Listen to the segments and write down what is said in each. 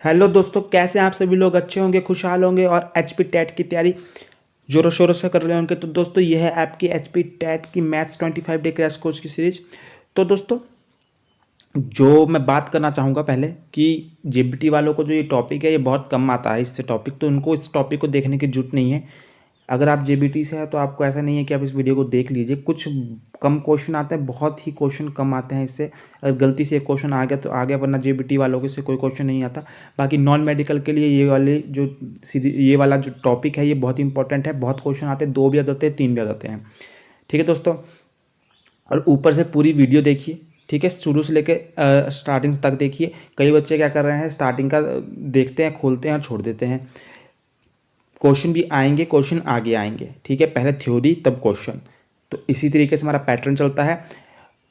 Hello दोस्तों, कैसे हैं आप सभी लोग? अच्छे होंगे, खुशहाल होंगे और एचपी टेट की तैयारी जोरों शोरों से कर रहे होंगे। तो दोस्तों, यह है आपकी एचपी टेट की मैथ्स 25 डे क्रैश कोर्स की सीरीज। तो दोस्तों, जो मैं बात करना चाहूँगा पहले कि जेबीटी वालों को जो ये टॉपिक है ये बहुत कम आता है इससे टॉपिक, तो उनको इस टॉपिक को देखने की जरूरत नहीं है। अगर आप जेबीटी से हैं तो आपको ऐसा नहीं है कि आप इस वीडियो को देख लीजिए। कुछ कम क्वेश्चन आते हैं, बहुत ही क्वेश्चन कम आते हैं इससे। अगर गलती से एक क्वेश्चन आ गया तो आ गया, वरना जेबीटी वालों के से कोई क्वेश्चन नहीं आता। बाकी नॉन मेडिकल के लिए ये वाला जो टॉपिक है ये बहुत इंपॉर्टेंट है। बहुत क्वेश्चन आते हैं, 2 भी आ जाते हैं, 3 भी आ जाते हैं। ठीक है दोस्तों, और ऊपर से पूरी वीडियो देखिए। ठीक है, शुरू से लेके स्टार्टिंग तक देखिए। कई बच्चे क्या कर रहे हैं, स्टार्टिंग का देखते हैं, खोलते हैं और छोड़ देते हैं। क्वेश्चन भी आएंगे, क्वेश्चन आगे आएंगे। ठीक है, पहले थ्योरी तब क्वेश्चन, तो इसी तरीके से हमारा पैटर्न चलता है।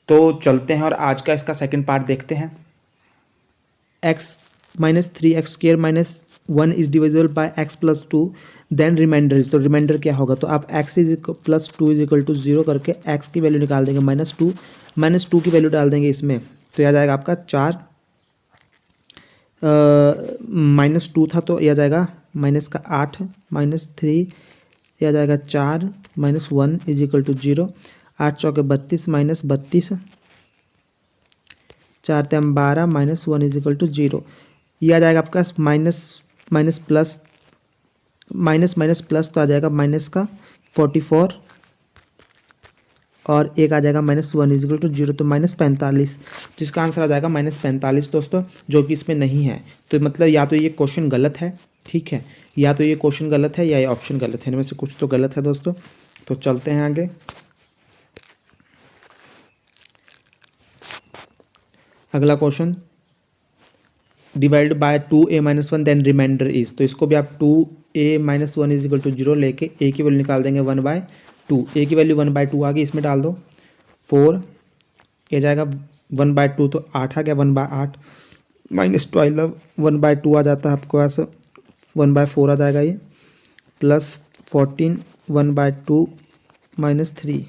तो चलते हैं और आज का इसका सेकंड पार्ट देखते हैं। x minus 3x square minus 1 is divisible by x plus 2 then remainder is. तो रिमाइंडर क्या होगा, तो आप x is plus 2 is equal to 0 करके x की वैल्यू निकाल देंगे, माइनस टू की वैल्यू डाल देंगे इसमें। तो यह आ जाएगा आपका 4, माइनस 2 था तो यह आ जाएगा माइनस का 8, माइनस 3, यह आ जाएगा 4, माइनस 1 इज इक्वल टू 0। 8 चौके 32, minus 32, 4 3 12, minus 1 is equal to 0। ये आ जाएगा आपका minus minus plus, minus minus plus तो आ जाएगा माइनस का 44, और एक आ जाएगा माइनस 1 इज इक्वल टू 0, तो माइनस 45। जिसका आंसर आ जाएगा माइनस 45 दोस्तों, जो कि इसमें नहीं है। तो मतलब या तो ये क्वेश्चन गलत है, ठीक है, या तो ये क्वेश्चन गलत है या ये ऑप्शन गलत है, इनमें से कुछ तो गलत है दोस्तों। तो चलते हैं आगे। अगला question, divide by 2a minus 1 then remainder is. तो इसको भी आप 2a minus 1 is equal to 0 लेके a की वैल्यू निकाल देंगे 1/2। a की वैल्यू 1/2 आ गई, इसमें डाल दो 4, ये जाएगा 1/2 तो 8 आ गया, 1/8 माइनस 12, 1/2 आ जाता है आपको पास, 1/4 आ जाएगा ये, प्लस 14, 1/2 माइनस 3।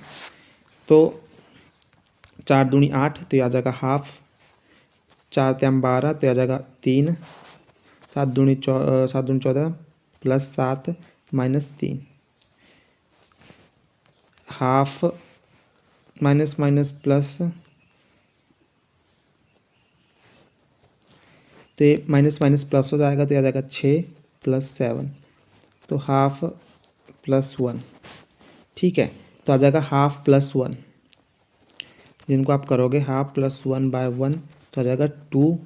तो 4 दूनी 8, तो ये आ जाएगा हाफ, 4 3 12, तो आ जाएगा 3, 7 दूनी 14, plus 7 minus 3, half, minus minus plus, तो ये माइनस माइनस प्लस हो जाएगा, तो ये आ जाएगा 6 प्लस 7, तो हाफ प्लस 1। ठीक है, तो आ जाएगा हाफ प्लस 1, जिनको आप करोगे हाफ प्लस 1/1 तो आ जाएगा 2,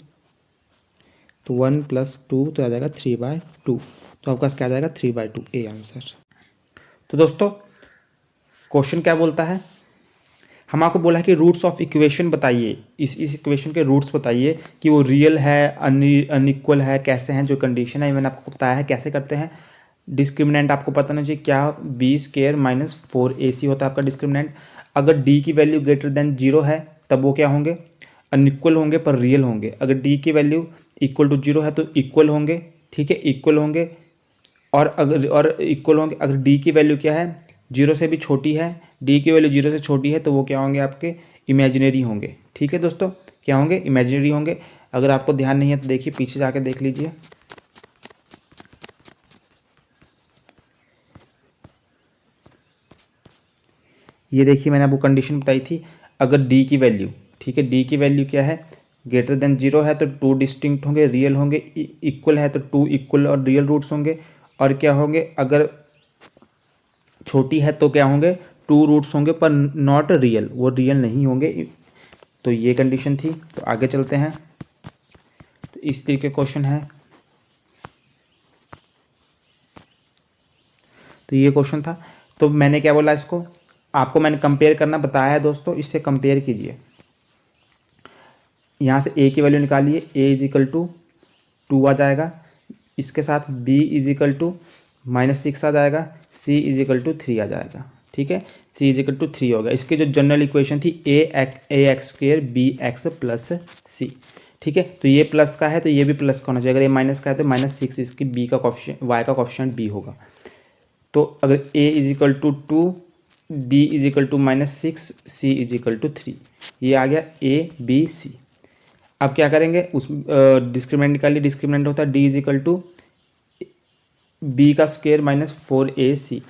तो 1 प्लस 2 तो आ जाएगा 3/2। तो आपका क्या आ जाएगा 3/2 ए आंसर। तो दोस्तों, क्वेश्चन क्या बोलता है? हम आपको बोला है कि रूट्स ऑफ इक्वेशन बताइए, इस इक्वेशन के रूट्स बताइए कि वो रियल है, अनइक्वल है, कैसे हैं, जो कंडीशन है मैंने आपको बताया है कैसे करते हैं। डिस्क्रिमिनेंट आपको पता नहीं चाहिए क्या, बी स्क्र माइनस 4ac होता है आपका डिस्क्रिमिनेंट। अगर डी की वैल्यू ग्रेटर देन 0 है तब वो क्या होंगे, अनइक्वल होंगे पर रियल होंगे। अगर डी की वैल्यू इक्वल टू 0 है तो इक्वल होंगे, ठीक है, इक्वल होंगे। और इक्वल होंगे अगर डी की वैल्यू क्या है, 0 से भी छोटी है, डी की वैल्यू 0 से छोटी है तो वो क्या होंगे, आपके इमेजिनरी होंगे। ठीक है दोस्तों, क्या होंगे, इमेजिनरी होंगे। अगर आपको ध्यान नहीं है तो देखिए, पीछे जाके देख लीजिए। ये देखिए, मैंने आपको कंडीशन बताई थी। अगर डी की वैल्यू, ठीक है, डी की वैल्यू क्या है, ग्रेटर देन 0 है तो 2 डिस्टिंक्ट होंगे, रियल होंगे। इक्वल है तो 2 इक्वल और रियल रूट्स होंगे। और क्या होंगे, अगर छोटी है तो क्या होंगे, 2 रूट्स होंगे पर नॉट रियल, वो रियल नहीं होंगे। तो ये कंडीशन थी। तो आगे चलते हैं। तो इस तरीके क्वेश्चन है। तो ये क्वेश्चन था। तो मैंने क्या बोला, इसको आपको मैंने कंपेयर करना बताया है दोस्तों, इससे कंपेयर कीजिए। यहाँ से a की वैल्यू निकालिए, a इज इक्वल टू 2 आ जाएगा, इसके साथ b इज इक्वल टू -6 आ जाएगा, c इज इक्वल टू 3 आ जाएगा। ठीक है, c इज इक्वल टू 3 होगा। इसकी जो जनरल इक्वेशन थी ax square bx plus c। ठीक है, तो ये प्लस का है तो ये भी प्लस का होना चाहिए। अगर ये माइनस का है तो -6 इसकी b का कोफिशिएंट, y का कोफिशिएंट b होगा। तो अगर a is equal to 2, b is equal to -6, c is equal to 3, ये आ गया a b c। अब क्या करेंगे, उस डिस्क्रिमिनेंट निकालिए। डिस्क्रिमिनेंट होता है D is equal to B का स्क्वायर माइनस 4ac।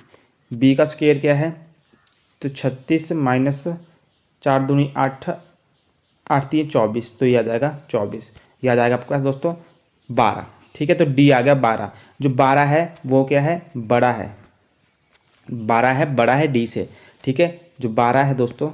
बी का स्क्वायर क्या है, तो 36 माइनस 4 दूनी 8, 8 3 24, तो ये आ जाएगा 24। ये आ जाएगा आपके पास दोस्तों 12। ठीक है, तो डी आ गया 12। जो 12 है वो क्या है, बड़ा है, 12 है, बड़ा है डी से। ठीक है, जो 12 है दोस्तों,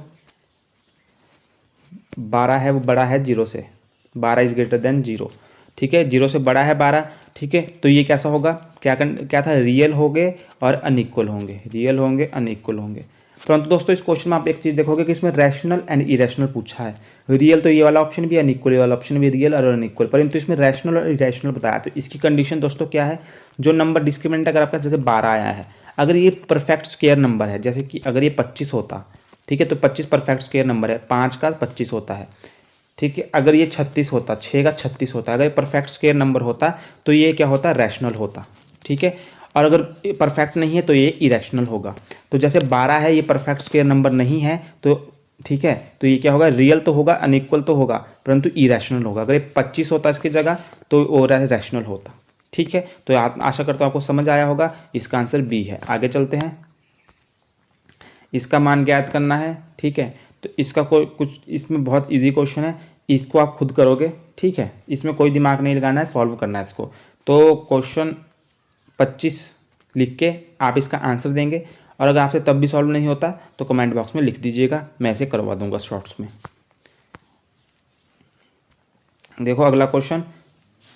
12 है वो बड़ा है 0 से, 12 इज ग्रेटर देन 0। ठीक है, 0 से बड़ा है 12। ठीक है, तो ये कैसा होगा, क्या था, रियल होंगे और अनइक्वल होंगे, रियल होंगे अनइक्वल होंगे। परंतु दोस्तों इस क्वेश्चन में आप एक चीज़ देखोगे कि इसमें रैशनल एंड इरेशनल पूछा है। रियल तो ये वाला ऑप्शन भी, अनइक्वल ये वाला ऑप्शन भी, रियल और अनइक्वल, परंतु इसमें रैशनल और इरेशनल बताया। तो इसकी कंडीशन दोस्तों क्या है, जो नंबर डिस्क्रिमिनेंट अगर आपका जैसे 12 आया है, अगर ये परफेक्ट स्क्वायर नंबर है, जैसे कि अगर ये 25 होता, ठीक है, तो 25 परफेक्ट स्क्वायर नंबर है, 5 का 25 होता है। ठीक है, अगर ये 36 होता, 6 का 36 होता, अगर ये परफेक्ट स्क्वायर नंबर होता तो ये क्या होता, रैशनल होता। ठीक है, और अगर परफेक्ट नहीं है तो ये इरेशनल होगा। तो जैसे 12 है, ये परफेक्ट स्क्वायर नंबर नहीं है, तो ठीक है, तो ये क्या होगा, रियल तो होगा, अनइक्वल तो होगा, परंतु इरेशनल होगा। अगर ये 25 होता इसकी जगह तो वो रैशनल होता। ठीक है, तो आशा करता हूँ आपको समझ आया होगा। इसका आंसर बी है। आगे चलते हैं, इसका मान ज्ञात करना है। ठीक है, तो इसका कोई कुछ, इसमें बहुत इजी क्वेश्चन है, इसको आप खुद करोगे। ठीक है, इसमें कोई दिमाग नहीं लगाना है, सॉल्व करना है इसको। तो क्वेश्चन 25 लिख के आप इसका आंसर देंगे, और अगर आपसे तब भी सॉल्व नहीं होता तो कमेंट बॉक्स में लिख दीजिएगा, मैं इसे करवा दूंगा शॉर्ट्स में। देखो अगला क्वेश्चन,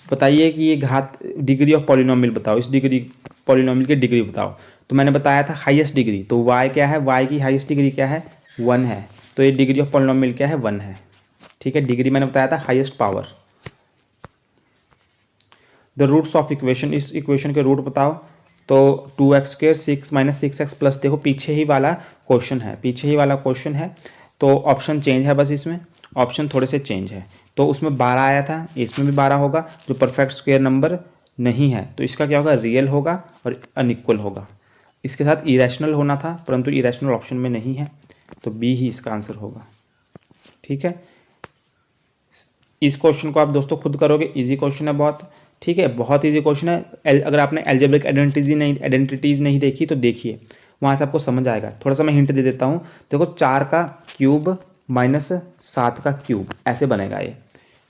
बताइए कि ये घात डिग्री ऑफ पॉलिनोमियल बताओ, इस डिग्री पॉलिनोमियल की डिग्री बताओ। तो मैंने बताया था हाईएस्ट डिग्री, तो y क्या है, y की हाईएस्ट डिग्री क्या है, 1 है, तो ये डिग्री ऑफ पॉलिनोमियल क्या है, 1 है। ठीक है, डिग्री मैंने बताया था highest power. The roots of equation, इस इक्वेशन के रूट बताओ। तो 2x square 6 minus 6x plus, देखो पीछे ही वाला क्वेश्चन है, पीछे ही वाला क्वेश्चन है, तो ऑप्शन चेंज है, बस इसमें ऑप्शन थोड़े से चेंज है। तो उसमें 12 आया था, इसमें भी 12 होगा, जो परफेक्ट स्क्वायर नंबर नहीं है तो इसका क्या होगा, रियल होगा और अनइक्वल होगा। इसके साथ इरेशनल होना था, परंतु इरेशनल ऑप्शन में नहीं है, तो बी ही इसका आंसर होगा। ठीक है, इस क्वेश्चन को आप दोस्तों खुद करोगे, इजी क्वेश्चन है बहुत। ठीक है, बहुत इजी क्वेश्चन है। अगर आपने एल्जेब्रिक आइडेंटिटीज नहीं देखी तो देखिए, वहाँ से आपको समझ आएगा। थोड़ा सा मैं हिंट दे देता हूँ, देखो 4 का क्यूब माइनस 7 का क्यूब ऐसे बनेगा ये।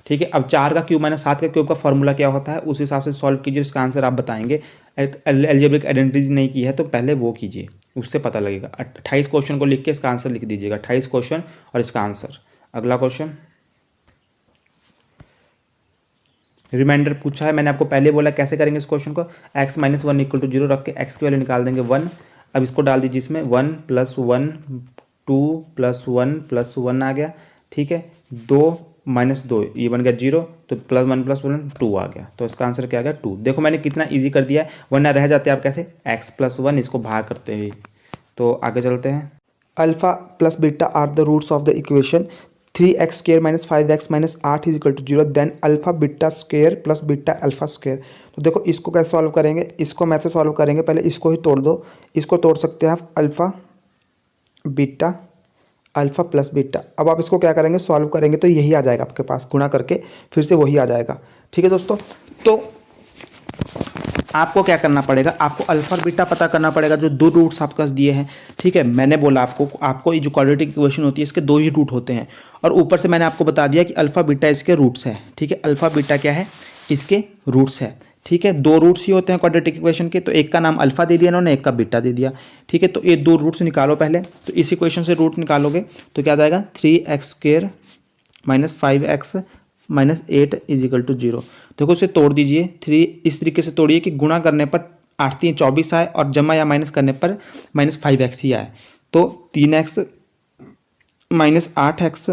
ठीक है, अब 4 का क्यूब माइनस 7 का क्यूब का फॉर्मूला क्या होता है, उस हिसाब से सॉल्व कीजिए, इसका आंसर आप बताएंगे। एल्जेब्रिक आइडेंटिटीज नहीं की है तो पहले वो कीजिए, उससे पता लगेगा। 28 क्वेश्चन को लिख के इसका आंसर लिख दीजिएगा, 28 क्वेश्चन और इसका आंसर। अगला क्वेश्चन, रिमाइंडर पूछा है, मैंने आपको पहले बोला कैसे करेंगे इस क्वेश्चन को। x माइनस 1 इक्वल टू 0 रख के x की वैल्यू निकाल देंगे 1। अब इसको डाल दीजिए इसमें, 1 प्लस 1 2 प्लस 1 प्लस 1 आ गया। ठीक है, 2 माइनस 2 ये बन गया 0, तो प्लस 1 प्लस 1 2 आ गया, तो इसका आंसर क्या आ गया 2। देखो मैंने कितना ईजी कर दिया है, वरना रह जाते आप कैसे, x प्लस 1 इसको भाग करते हुए। तो आगे चलते हैं, alpha plus beta are the roots of the equation 3x square minus 5x minus 8 is equal to 0, then alpha beta square plus beta alpha square. तो देखो इसको कैसे सॉल्व करेंगे, इसको मैं से सॉल्व करेंगे, पहले इसको ही तोड़ दो। इसको तोड़ सकते हैं आप, alpha beta alpha plus beta. अब आप इसको क्या करेंगे, सॉल्व करेंगे तो यही आ जाएगा आपके पास, गुणा करके फिर से वही आ जाएगा। ठीक है दोस्तों, तो आपको क्या करना पड़ेगा, आपको अल्फा और बीटा पता करना पड़ेगा, जो 2 रूट्स आपके पास दिए हैं। ठीक है, मैंने बोला आपको ये जो क्वाड्रेटिक इक्वेशन होती है इसके 2 ही रूट होते हैं, और ऊपर से मैंने आपको बता दिया कि अल्फा बीटा इसके रूट्स है। ठीक है, अल्फा बीटा क्या है, इसके रूट्स है। ठीक है, 2 रूट्स ही होते हैं क्वाड्रेटिक इक्वेशन के, तो एक का नाम अल्फा दे दिया इन्होंने, एक का बीटा दे दिया। ठीक है, तो ये 2 रूट्स निकालो पहले। तो इस इक्वेशन से रूट निकालोगे तो क्या आ जाएगा, 3x square minus 5x minus 8 is equal to 0। देखो इसे तोड़ दीजिए, 3 इस तरीके से तोड़िए कि गुणा करने पर 8 3 24 आए, और जमा या माइनस करने पर माइनस 5x ही आए। तो 3x minus 8x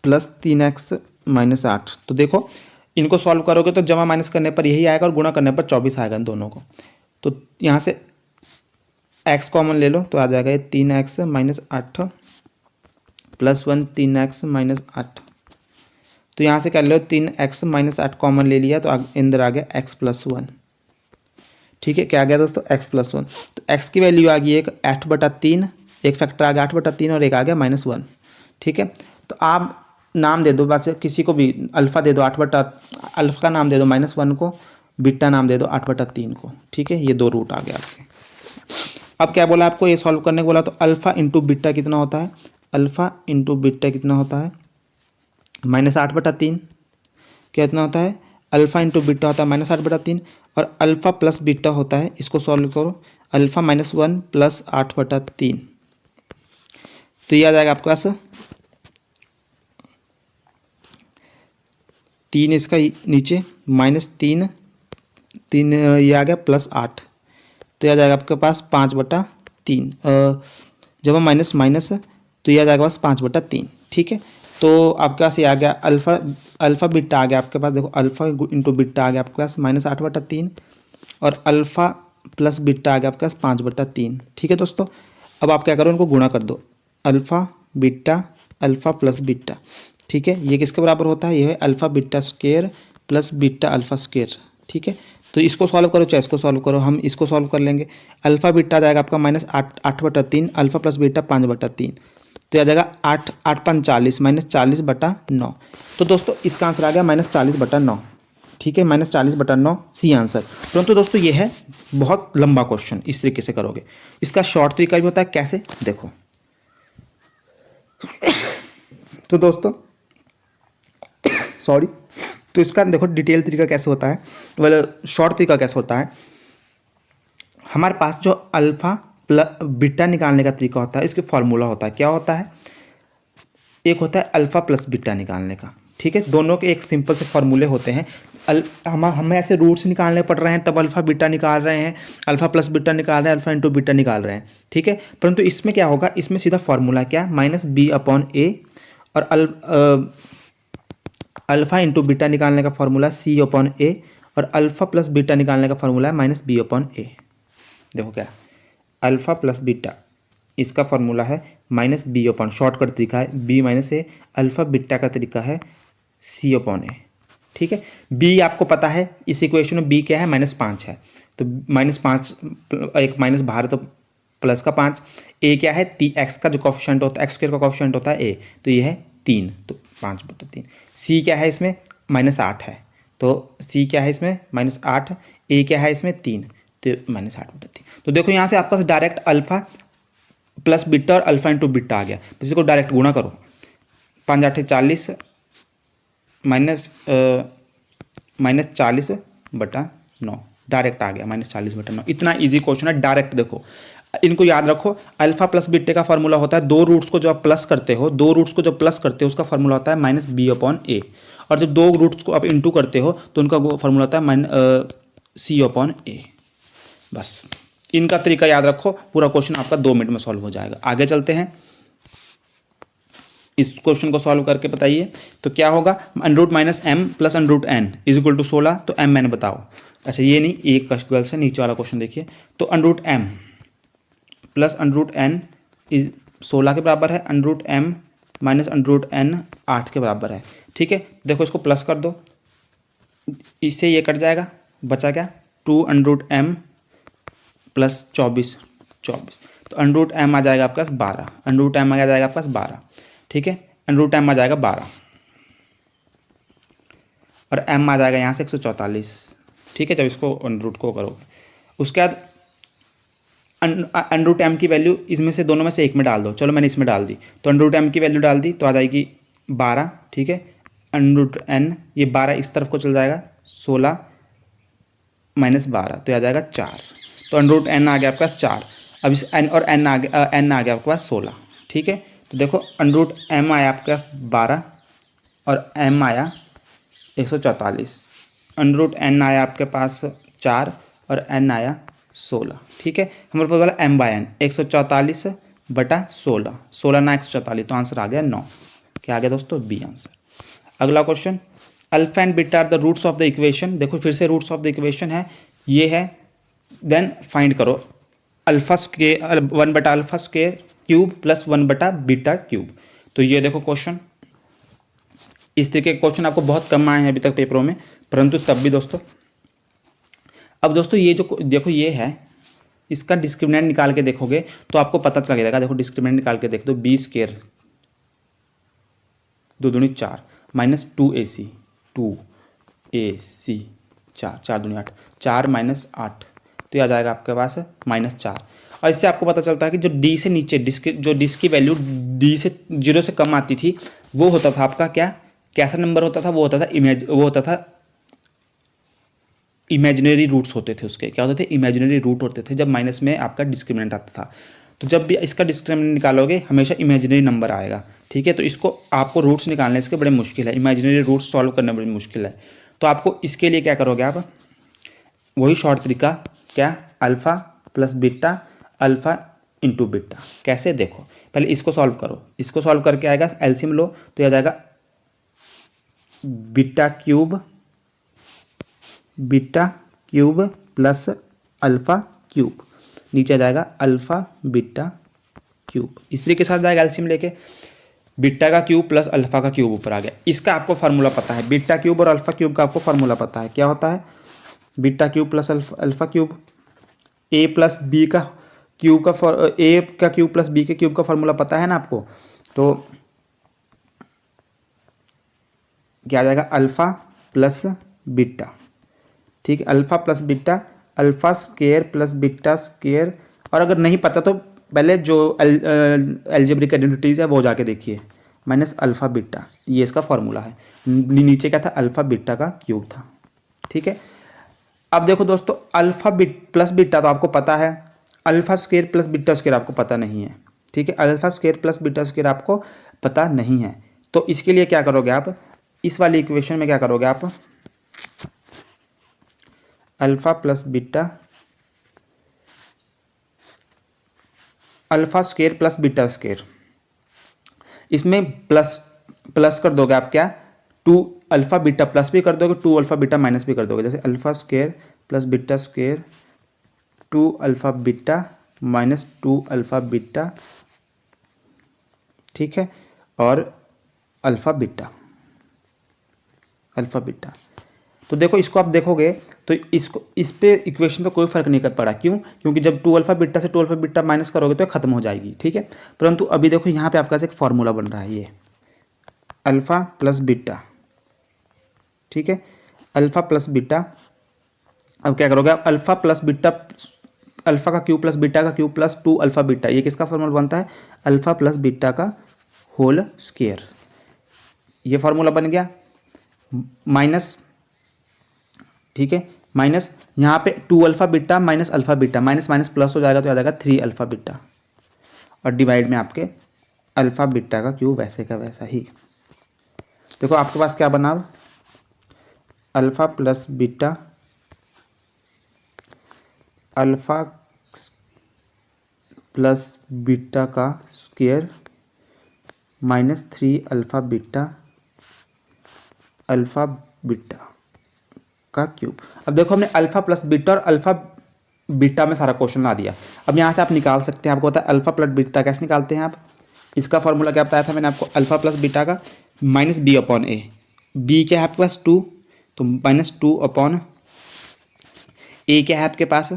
plus 3x minus 8। तो देखो इनको सॉल्व करोगे तो जमा माइनस करने पर यही आएगा, और गुणा करने पर 24 आएगा इन दोनों को। तो यहाँ से x कॉमन ले लो तो आ जाएगा ये 3x minus 8 plus 1 3x minus 8। तो यहाँ से कर लो 3x माइनस 8 कॉमन ले लिया, तो अंदर आ गया x प्लस 1। ठीक है, क्या आ गया दोस्तों, x प्लस 1। तो x की वैल्यू आ गई एक 8/3, एक फैक्टर आ गया 8/3, और एक आ गया -1। ठीक है, तो आप नाम दे दो, बस किसी को भी अल्फ़ा दे दो 8/, अल्फ़ा का नाम दे दो -1 को, बीटा नाम दे दो 8/3 को। ठीक है, ये 2 रूट आ गए आपके। अब क्या बोला आपको ये सॉल्व करने को बोला, तो अल्फ़ा इंटू बीटा कितना होता है, अल्फ़ा इंटू बीटा कितना होता है -8/3। कितना होता है, अल्फ़ा इंटू बीटा होता है -8/3, और अल्फ़ा प्लस बीटा होता है, इसको सॉल्व करो, अल्फ़ा -1 प्लस 8/3। तो ये आ जाएगा आपके पास 3, इसका नीचे -3, 3 ये आ गया +8, तो ये आ जाएगा आपके पास 5/3। जब हम माइनस माइनस तो ये आ जाएगा बस 5/3। ठीक है, तो आपके पास ये आ गया अल्फ़ा बीटा आ गया आपके पास, देखो अल्फ़ा इंटू बीटा आ गया आपके पास -8/3, और अल्फ़ा प्लस बीटा आ गया आपके पास 5/3। ठीक है दोस्तों, अब आप क्या करो, इनको गुणा कर दो, alpha beta alpha plus beta. ठीक है, ये किसके बराबर होता है, ये है alpha beta square plus beta alpha square. ठीक है, तो इसको सॉल्व करो चाहे इसको सॉल्व करो, हम इसको सॉल्व कर लेंगे। अल्फ़ा बीटा आ जाएगा आपका -8/3, अल्फ़ा प्लस बीटा 5/3, तो आ जाएगा 8 40 -40/9। तो दोस्तों इसका आंसर आ गया -40/9। ठीक है, -40/9 सी आंसर। परंतु दोस्तों ये है बहुत लंबा क्वेश्चन, इस तरीके से करोगे। इसका शॉर्ट तरीका भी होता है, कैसे देखो। तो दोस्तों सॉरी, तो इसका देखो डिटेल तरीका कैसे होता है, मतलब शॉर्ट तरीका कैसे होता है। हमारे पास जो अल्फ़ा प्लस बीटा निकालने का तरीका होता है, इसके फॉर्मूला होता है, क्या होता है, एक होता है अल्फ़ा प्लस बीटा निकालने का। ठीक है, दोनों के एक सिंपल से फॉर्मूले होते हैं। हमें ऐसे रूट्स निकालने पड़ रहे हैं तब अल्फ़ा बीटा निकाल रहे हैं, अल्फ़ा प्लस बीटा निकाल रहे हैं, अल्फ़ा इंटू बीटा निकाल रहे हैं। ठीक है, परंतु इसमें क्या होगा, इसमें सीधा फॉर्मूला क्या, -b/a, और अल्फ़ा इंटू बीटा निकालने का फॉर्मूला c/a, और अल्फ़ा प्लस बीटा निकालने का फॉर्मूला है -b/a। देखो क्या, अल्फ़ा प्लस बीटा इसका फॉर्मूला है -b/, शॉर्टकट तरीका है b-a, अल्फ़ा बीटा का तरीका है c/a। ठीक है, b आपको पता है, इस इक्वेशन में b क्या है, -5 है, तो -5, एक माइनस बाहर तो प्लस का 5, a क्या है, x का जो कोफिशिएंट होता है, x² का कोफिशिएंट होता है a, तो ये है 3, तो 5/3। c क्या है इसमें, -8 है, तो c क्या है इसमें -8, a क्या है इसमें 3, तो -8/3। तो देखो यहाँ से आपके पास डायरेक्ट अल्फ़ा प्लस बीटा और अल्फ़ा इंटू बीटा आ गया, तो इसको डायरेक्ट गुणा करो, 5×8 = 40 -40/9, डायरेक्ट आ गया -40/9। इतना इजी क्वेश्चन है, डायरेक्ट देखो। इनको याद रखो, अल्फा प्लस बीटा का फॉर्मूला होता है, 2 रूट्स को जब आप प्लस करते हो, 2 रूट्स को जब प्लस करते हो उसका फॉर्मूला होता है -b/a, और जब 2 रूट्स को आप इंटू करते हो तो उनका फॉर्मूला होता है c/a। बस इनका तरीका याद रखो, पूरा क्वेश्चन आपका 2 मिनट में सॉल्व हो जाएगा। आगे चलते हैं, इस क्वेश्चन को सॉल्व करके बताइए तो क्या होगा, √-m प्लस √n = 16, तो m n बताओ। अच्छा ये नहीं, एक गलत से नीचे वाला क्वेश्चन देखिए, तो √m प्लस √n 16 के बराबर है, √m माइनस √n 8 के बराबर है। ठीक है, देखो इसको प्लस कर दो, इससे ये कट जाएगा, बचा क्या, 2√m प्लस 24, तो √m आ जाएगा आपके पास 12, √m आ जाएगा आपके पास 12। ठीक है, √m आ जाएगा 12, और m आ जाएगा यहाँ से 144। ठीक है, जब इसको √ को करो, उसके बाद √m की वैल्यू इसमें से दोनों में से एक में डाल दो। चलो मैंने इसमें डाल दी, तो √m की वैल्यू डाल दी तो आ जाएगी 12। ठीक है, √n ये 12 इस तरफ को चल जाएगा, 16 माइनस 12, तो आ जाएगा 4, तो √n आ गया आपके पास 4। अब इस n और n आ गया आपके पास 16। ठीक है, तो देखो √m आया आपके पास 12 और m आया 144, √n आया आपके पास 4 और n आया 16। ठीक है, हमारे पास वाला m/n 144/16, 16 ना 144, तो आंसर आ गया 9। क्या आ गया दोस्तों, बी आंसर। अगला question, alpha and beta are the roots of the equation. देखो फिर से रूट्स ऑफ द इक्वेशन है, ये है, देन फाइंड करो alpha square 1/α square cube plus 1/β cube. तो ये देखो क्वेश्चन, इस तरीके के क्वेश्चन आपको बहुत कम आए हैं अभी तक पेपरों में, परंतु तब भी दोस्तों। अब दोस्तों ये जो देखो ये है, इसका डिस्क्रिमिनेंट निकाल के देखोगे तो आपको पता चल जाएगा। देखो डिस्क्रिमिनेंट निकाल के देख दो, b² दो दूनी 4 माइनस 2AC 2AC 4 4 दूनी 8 4 माइनस 8 तो ये आ जाएगा आपके पास -4। और इससे आपको पता चलता है कि जो डी से नीचे डिस्क की वैल्यू डी से 0 से कम आती थी वो होता था आपका क्या, कैसा नंबर होता था, वो होता था इमेजिनरी रूट्स होते थे उसके। क्या होते थे? इमेजिनरी रूट होते थे जब माइनस में आपका डिस्क्रिमिनेंट आता था। तो जब भी इसका डिस्क्रिमिनेंट निकालोगे हमेशा इमेजिनरी नंबर आएगा, ठीक है। तो इसको आपको रूट्स निकालने इसके बड़े मुश्किल है, इमेजिनरी रूट्स सॉल्व करना बड़ी मुश्किल है। तो आपको इसके लिए क्या करोगे आप, वही शॉर्ट तरीका, क्या, alpha plus beta alpha into beta. कैसे? देखो पहले इसको सॉल्व करो, इसको सॉल्व करके आएगा एलसीएम लो तो यह आ जाएगा beta cube plus alpha cube, नीचे आ जाएगा अल्फ़ा बीटा क्यूब। इस तरीके के साथ जाएगा एलसीएम लेके, बीटा का क्यूब प्लस अल्फ़ा का क्यूब ऊपर आ गया। इसका आपको फार्मूला पता है, बीटा क्यूब और अल्फ़ा क्यूब का आपको फार्मूला पता है। क्या होता है? Beta cube plus alpha cube, A plus B का क्यूब का ए का क्यूब प्लस बी के क्यूब का फार्मूला पता है ना आपको। तो क्या आ जाएगा? अल्फ़ा प्लस बीटा, ठीक है, alpha plus beta, alpha square plus beta square. और अगर नहीं पता तो पहले जो अलजेब्रिक आइडेंटिटीज़ है वो जाके देखिए, माइनस अल्फ़ा बीटा, ये इसका फार्मूला है। नीचे क्या था? अल्फ़ा बीटा का क्यूब था, ठीक है। अब देखो दोस्तों, अल्फ़ा प्लस बीटा तो आपको पता है, alpha square plus beta square आपको पता नहीं है, ठीक है। Alpha square plus beta square आपको पता नहीं है। तो इसके लिए क्या करोगे आप, इस वाली इक्वेशन में क्या करोगे आप, alpha plus beta alpha square plus beta square, इसमें प्लस कर दोगे आप, क्या, 2 अल्फ़ा बीटा प्लस भी कर दोगे, 2 अल्फ़ा बीटा माइनस भी कर दोगे। जैसे alpha square plus beta square 2 alpha beta minus 2 alpha beta, ठीक है, और अल्फ़ा बीटा तो देखो इसको आप देखोगे तो इसको इस पे इक्वेशन पे कोई फर्क नहीं कर पड़ा। क्यों? क्योंकि जब 2 अल्फ़ा बीटा से 2 अल्फ़ा बीटा माइनस करोगे तो खत्म हो जाएगी, ठीक है। परंतु अभी देखो यहाँ पे आपका एक फॉर्मूला बन रहा है, ये अल्फ़ा प्लस बीटा, ठीक है, अल्फ़ा प्लस बीटा। अब क्या करोगे आप, अल्फ़ा प्लस बीटा, अल्फ़ा का क्यूब प्लस बीटा का क्यूब प्लस 2 अल्फ़ा बीटा, ये किसका फॉर्मूला बनता है? अल्फ़ा प्लस बीटा का होल स्क्वायर। ये फार्मूला बन गया, माइनस, ठीक है, माइनस यहाँ पे 2 alpha beta minus alpha beta, minus minus plus हो जाएगा तो आ जाएगा 3 अल्फ़ा बीटा, और डिवाइड में आपके अल्फ़ा बीटा का क्यूब वैसे का वैसा ही। देखो आपके पास क्या बना, alpha plus beta alpha plus beta का स्क्वायर माइनस 3 अल्फ़ा बीटा का क्यूब। अब देखो हमने अल्फ़ा प्लस बीटा और अल्फ़ा बीटा में सारा क्वेश्चन ला दिया। अब यहाँ से आप निकाल सकते हैं, आपको पता है अल्फ़ा प्लस बीटा कैसे निकालते हैं आप, इसका फॉर्मूला क्या बताया था मैंने आपको, अल्फ़ा प्लस बीटा का माइनस बी अपॉन ए, बी क्या है आपके पास 2, तो माइनस 2 अपॉन ए क्या है आपके पास,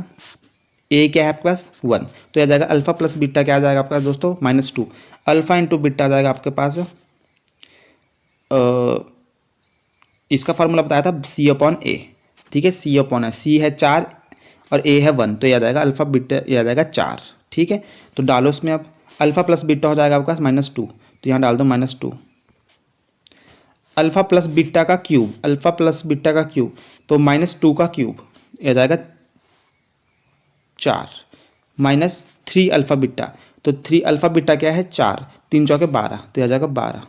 ए क्या है आपके पास 1, तो यह जाएगा अल्फ़ा प्लस बीटा क्या आ जाएगा आपका दोस्तों -2, अल्फ़ा इंटू बीटा आ जाएगा आपके पास इसका फार्मूला बताया था सी अपॉन ए, ठीक है, सी अपॉन है, सी है 4 और ए है 1, तो यह आ जाएगा अल्फ़ा बीटा, यह आ जाएगा 4, ठीक है। तो डालो इसमें, अब अल्फ़ा प्लस बीटा हो जाएगा आपके पास -2, तो यहाँ डाल दो -2, अल्फ़ा प्लस बीटा का क्यूब, अल्फ़ा प्लस बीटा का क्यूब तो -2 का क्यूब, यह आ जाएगा 4, माइनस 3 अल्फ़ा बीटा, तो 3 अल्फ़ा बीटा क्या है 4, 3 चौके 12, तो यह आ जाएगा 12,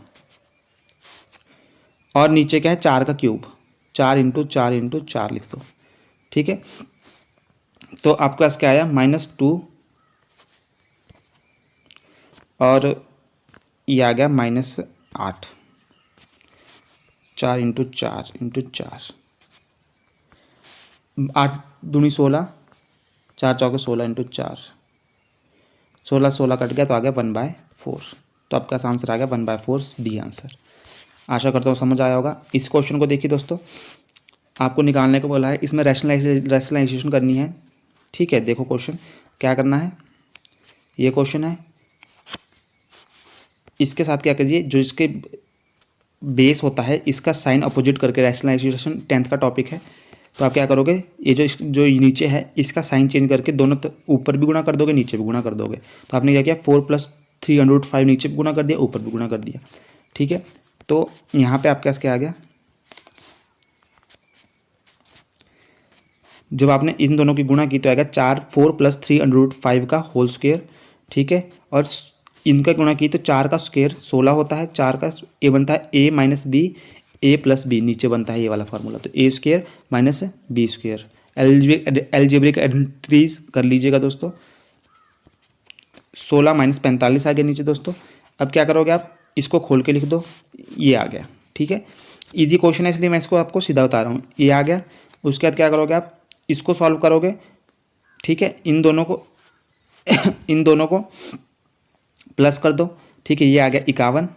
और नीचे क्या है 4 का क्यूब, 4 इंटू 4 इंटू 4 लिख दो, ठीक है। तो आपके पास क्या आया -2 और ये आ गया -8, 4 इंटू 4 इंटू 4, 8 दूनी 16, 4 चौके 16 इंटू 4, 16 16 कट गया तो आ गया 1/4, तो आपका आंसर आ गया 1/4 डी आंसर। आशा करता हूँ समझ आया होगा। इस क्वेश्चन को देखिए दोस्तों, आपको निकालने को बोला है, इसमें रैशनलाइजेशन करनी है, ठीक है। देखो क्वेश्चन क्या करना है, ये क्वेश्चन है, इसके साथ क्या कीजिए, जो इसके बेस होता है इसका साइन अपोजिट करके रैशनलाइजेशन 10th का टॉपिक है। तो आप क्या करोगे, ये जो नीचे है इसका साइन चेंज करके दोनों ऊपर भी गुणा कर दोगे, नीचे भी गुणा कर दोगे। तो आपने क्या किया, 4 + 3√5 नीचे भी गुणा कर दिया, ऊपर भी गुणा कर दिया। ठीक है, तो यहाँ पे आपके पास क्या आ गया, जब आपने इन दोनों की गुणा की तो आएगा 4 + 3√5 का होल स्क्वायर। ठीक है, और इनका गुणा की तो 4 का स्क्वायर 16 होता है, 4 का ए बनता है a - b, a + b नीचे बनता है ये वाला फार्मूला, तो a² - b²। एल्जेब्रिक एंट्रीज कर लीजिएगा दोस्तों। 16 - 45 आ गया नीचे दोस्तों। अब क्या करोगे आप, इसको खोल के लिख दो, ये आ गया। ठीक है, इजी क्वेश्चन है इसलिए मैं इसको आपको सीधा बता रहा हूँ, ये आ गया। उसके बाद क्या करोगे आप, इसको सॉल्व करोगे। ठीक है, इन दोनों को इन दोनों को प्लस कर दो। ठीक है, ये आ गया 51,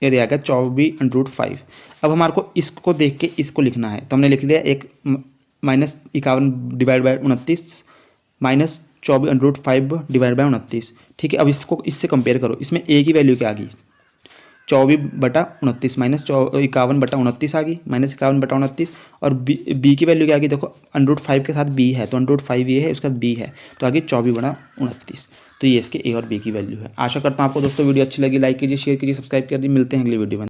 ये आ गया 24√5। अब हमारे को इसको देख के इसको लिखना है, तो हमने लिख लिया एक -51 डिवाइड बाय 29 -24√5 डिवाइड बाय 29। ठीक है, अब इसको इससे कंपेयर करो, इसमें a की वैल्यू क्या आ गई, 24/29 -51/29 आ गई, -51/29। और b की वैल्यू क्या आ गई, देखो √5 के साथ b है, तो √5 ये है, उसके बाद b है, तो आ गई 24/29। तो ये इसके a और b की वैल्यू है। आशा करता हूँ आपको दोस्तों वीडियो अच्छी लगी, लाइक कीजिए, शेयर कीजिए, सब्सक्राइब कर दीजिए। मिलते हैं अगली वीडियो में।